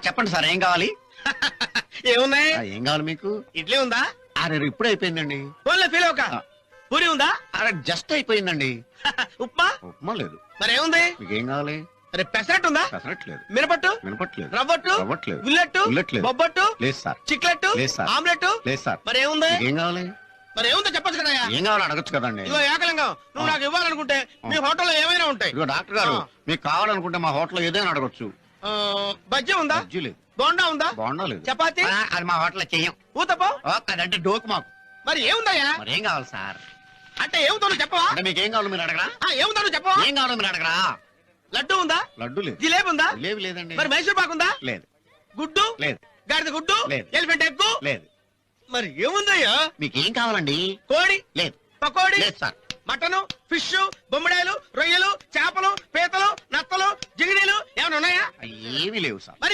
చెప్పండి సార్ ఏం కావాలి? ఏమున్నాయి? ఏం కావాలి మీకు? ఇడ్లీ ఉందా? అరే ఇప్పుడు అయిపోయిందండి. ఫోన్లో ఫీల్ అవక. పూరి ఉందా? అరే జస్ట్ అయిపోయిందండి. ఉప్మా? ఉప్మా లేదు. మరి ఏముంది? మీకేం కావాలి? అరే పెసరట్టు ఉందా? పెసరట్లేదు. మినపట్టు? వినపట్లేదు. రవ్వట్టు? రవ్వట్లేదు. ఉల్లట్టు? ఉల్లట్లేదు. బొబ్బట్టు? లేదు సార్. చిక్లెట్టు? లేదు సార్. ఆమ్లెట్? లేదు సార్. మరి ఏముంది? మీకేం కావాలి? మరి ఏముందో చెప్పొచ్చు కదా. ఏం కావాలి అడగచ్చు కదండి. ఇదిగో ఏకలింగం, నువ్వు నాకు ఇవ్వాలనుకుంటే మీ హోటల్లో ఏమైనా ఉంటాయి. ఇదిగో డాక్టర్ గారు, మీకు కావాలనుకుంటే మా హోటల్లో ఏదైనా అడగచ్చు. బజ్జీ ఉందా? బజ్జీ లేదు. బోండా ఉందా? బోండా లేదు. చపాతి? అది మా హోటల్లో చెయ్యం. ఊతప్పం? అదంటే డోకు మాకు. మరి ఏముందయ్యా? మరి ఏం కావాలి సార్? అంటే ఏముందో నువ్వు చెప్పవా? అంటే మీకేం కావాలో మీరు అడగరా? ఏముందో నువ్వు చెప్పవా? ఏం కావాలో మీరు అడగరా? లడ్డు ఉందా? లడ్డు లేదు. జిలేబీ ఉందా? జిలేబీ లేదండి. మరి మైసూర్ పాకు ఉందా? లేదు. గుడ్డు? లేదు. గాడిద గుడ్డు? లేదు. Elephant egg? లేదు. మరి ఏముందయ్యా? మీకేం కావాలండి? కోడి? లేదు. పకోడి? లేదు సార్. మటను, ఫిష్, బొమ్మడాయలు, రొయ్యలు, చేపలు, పీతలు, నత్తలు, జిగిడీలు ఏమైనా ఉన్నాయా? ఏమీ లేవు సార్. మరి